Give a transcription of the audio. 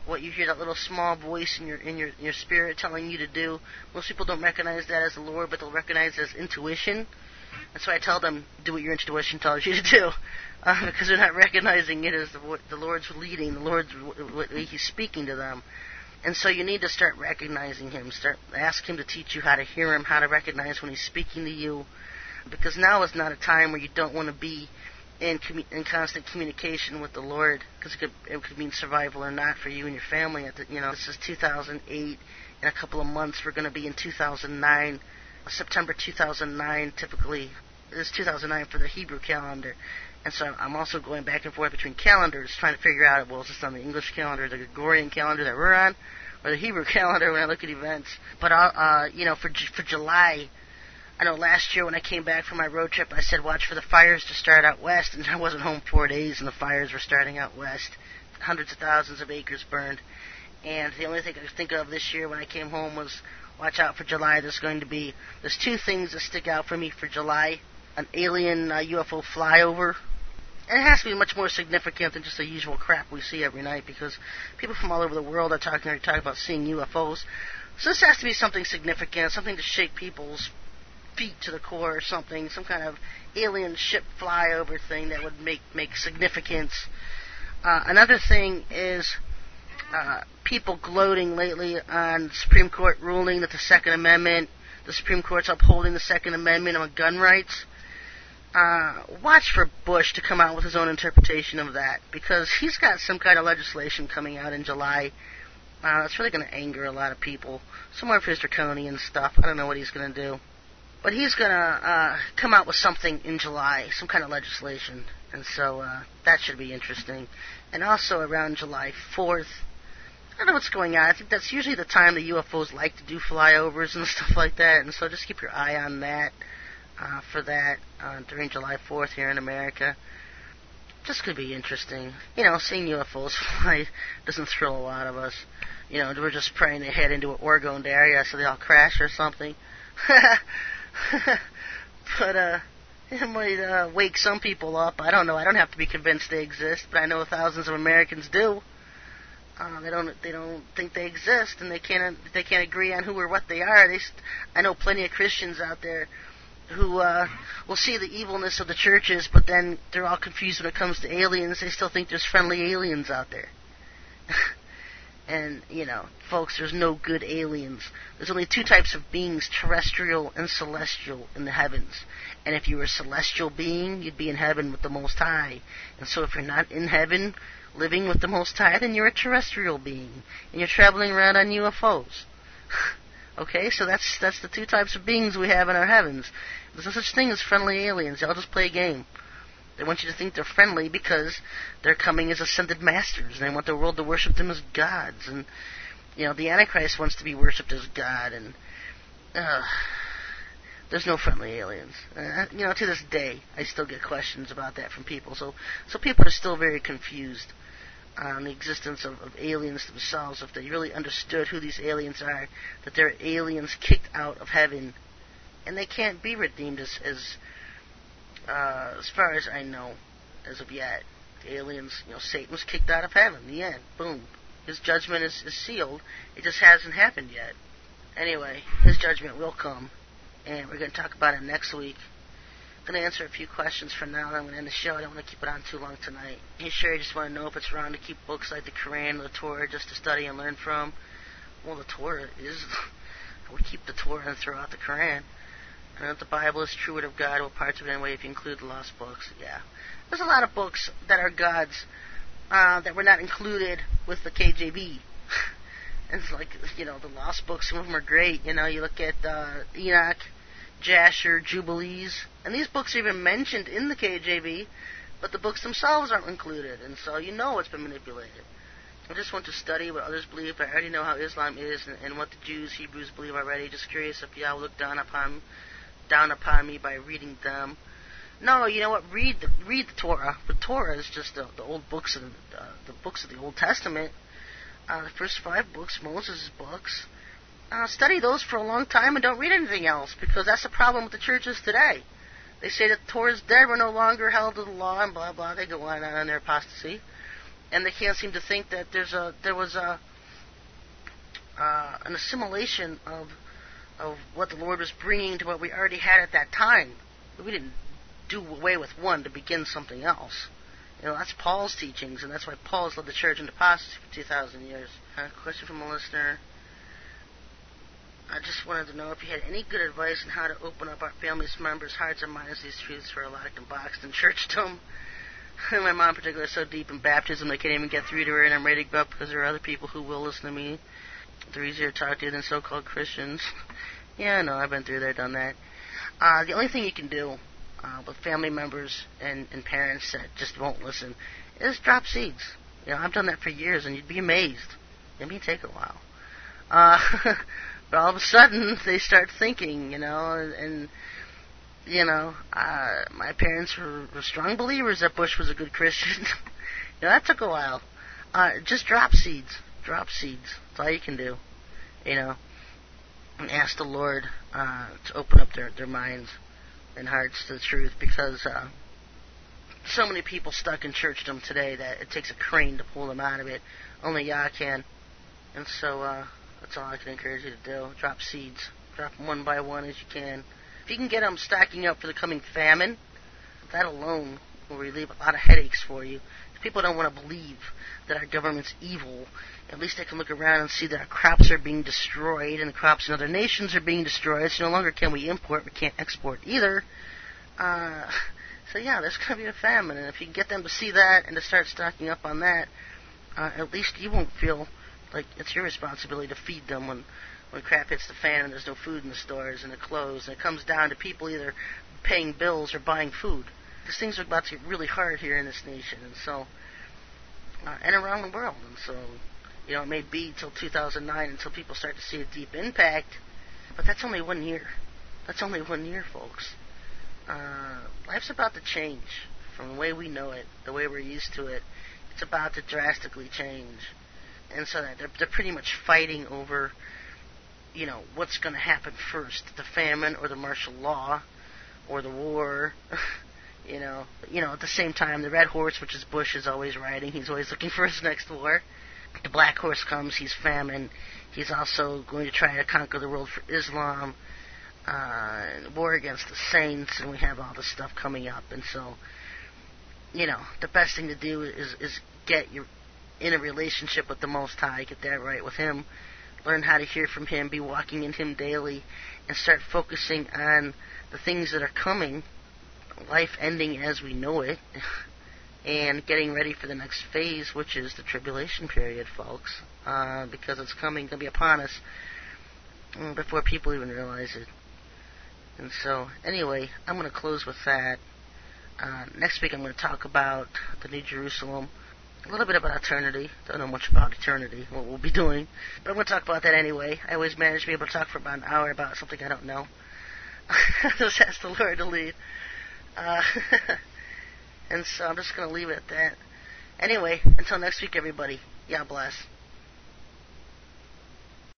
what you hear, that little small voice in your spirit telling you to do. Most people don't recognize that as the Lord, but they'll recognize it as intuition. That's why I tell them, do what your intuition tells you to do, because they're not recognizing it as the Lord's leading, the Lord's what He's speaking to them. And so you need to start recognizing Him. Ask Him to teach you how to hear Him, how to recognize when He's speaking to you, because now is not a time where you don't want to be in constant communication with the Lord, because it could mean survival or not for you and your family. This is 2008. In a couple of months, we're going to be in 2009. September 2009, typically, it is 2009 for the Hebrew calendar. And so I'm also going back and forth between calendars, trying to figure out, well, is this on the English calendar, the Gregorian calendar that we're on, or the Hebrew calendar when I look at events. But, for July, I know last year when I came back from my road trip, I said watch for the fires to start out west, and I wasn't home 4 days, and the fires were starting out west. Hundreds of thousands of acres burned. And the only thing I could think of this year when I came home was watch out for July. There's two things that stick out for me for July. An alien UFO flyover. And it has to be much more significant than just the usual crap we see every night, because people from all over the world are talking about seeing UFOs. So this has to be something significant, something to shake people's feet to the core or something, some kind of alien ship flyover thing that would make significance. Another thing is people gloating lately on Supreme Court ruling that the Second Amendment, the Supreme Court's upholding the Second Amendment on gun rights. Watch for Bush to come out with his own interpretation of that, because he's got some kind of legislation coming out in July. It's really going to anger a lot of people. Some of his draconian stuff. I don't know what he's going to do. But he's going to come out with something in July, some kind of legislation. And so that should be interesting. And also around July 4th, I don't know what's going on. I think that's usually the time the UFOs like to do flyovers and stuff like that. And so just keep your eye on that for that during July 4th here in America. Just could be interesting. Seeing UFOs fly doesn't thrill a lot of us. We're just praying they head into an Oregon area so they all crash or something. But it might wake some people up. I don't know. I don't have to be convinced they exist, but I know thousands of Americans do. They don't think they exist, and they can't agree on who or what they are. I know plenty of Christians out there who will see the evilness of the churches, but then they're all confused when it comes to aliens. They still think there's friendly aliens out there. And, folks, there's no good aliens. There's only two types of beings, terrestrial and celestial, in the heavens. And if you were a celestial being, you'd be in heaven with the Most High. And so if you're not in heaven, living with the Most High, then you're a terrestrial being. And you're traveling around on UFOs. Okay, so that's the two types of beings we have in our heavens. There's no such thing as friendly aliens. They all just play a game. They want you to think they're friendly because they're coming as ascended masters, and they want the world to worship them as gods. And, the Antichrist wants to be worshipped as God, and there's no friendly aliens. To this day, I still get questions about that from people. So people are still very confused on the existence of aliens themselves. If they really understood who these aliens are, that they're aliens kicked out of heaven, and they can't be redeemed as far as I know, as of yet. Aliens, Satan was kicked out of heaven. The end. Boom. His judgment is sealed. It just hasn't happened yet. Anyway, his judgment will come, and we're going to talk about it next week. I'm going to answer a few questions for now, and I'm going to end the show. I don't want to keep it on too long tonight. Hey, sure, I just want to know if it's wrong to keep books like the Quran or the Torah just to study and learn from. Well, the Torah is... we keep the Torah and throw out the Quran. And if the Bible is true word of God, well, parts of it anyway, if you include the lost books, yeah. There's a lot of books that are God's that were not included with the KJV. And it's like, the lost books, some of them are great. You look at Enoch, Jasher, Jubilees, and these books are even mentioned in the KJV, but the books themselves aren't included, and so it's been manipulated. I just want to study what others believe. I already know how Islam is and what the Jews, Hebrews believe already. Just curious if y'all look down upon me by reading them. No, you know what? Read the Torah. The Torah is just the old books of the books of the Old Testament. The first 5 books, Moses' books. Study those for a long time and don't read anything else, because that's the problem with the churches today. They say that the Torah is dead, we're no longer held to the law, and blah blah. They go on and on in their apostasy. and they can't seem to think that there was an assimilation of what the Lord was bringing to what we already had at that time. We didn't do away with one to begin something else. That's Paul's teachings, and that's why Paul has led the church into apostasy for 2,000 years. Question from a listener. I just wanted to know if you had any good advice on how to open up our family members' hearts and minds to these truths who are locked and boxed in churchdom. My mom in particular is so deep in baptism they can't even get through to her, and I'm ready to give up because there are other people who will listen to me. They're easier to talk to than so-called Christians. Yeah, no, I've been through there, done that. The only thing you can do with family members and parents that just won't listen is drop seeds. I've done that for years, and you'd be amazed. It may take a while. But all of a sudden, they start thinking, and my parents were strong believers that Bush was a good Christian. That took a while. Just drop seeds. Drop seeds. That's all you can do. And ask the Lord to open up their minds and hearts to the truth, because so many people stuck in churchdom today that it takes a crane to pull them out of it. Only Yah can. And so that's all I can encourage you to do. Drop seeds. Drop them one by one as you can. If you can get them stacking up for the coming famine, that alone will relieve a lot of headaches for you. If people don't want to believe that our government's evil, at least they can look around and see that our crops are being destroyed, and the crops in other nations are being destroyed, so no longer can we import, we can't export either. So yeah, there's going to be a famine, and if you can get them to see that and to start stocking up on that, at least you won't feel like it's your responsibility to feed them when crap hits the fan and there's no food in the stores and the clothes, and it comes down to people either paying bills or buying food. Because things are about to get really hard here in this nation, and so, and around the world, and so, it may be till 2009 until people start to see a deep impact, but that's only 1 year. That's only 1 year, folks. Life's about to change from the way we know it, the way we're used to it. It's about to drastically change. And so they're pretty much fighting over, what's going to happen first, the famine or the martial law or the war. At the same time, the red horse, which is Bush, is always riding. He's always looking for his next war. The black horse comes, he's famine. He's also going to try to conquer the world for Islam, war against the saints, and we have all this stuff coming up. And so, the best thing to do is get in a relationship with the Most High, get that right with Him, learn how to hear from Him, be walking in Him daily, and start focusing on the things that are coming, life ending as we know it, and getting ready for the next phase, which is the tribulation period, folks, because it's going to be upon us before people even realize it. And so, anyway, I'm going to close with that. Next week I'm going to talk about the New Jerusalem, a little bit about eternity. Don't know much about eternity, what we'll be doing, but I'm going to talk about that anyway. I always manage to be able to talk for about an hour about something I don't know. Just ask the Lord to lead. And so I'm just going to leave it at that. Anyway, until next week, everybody. Yah bless.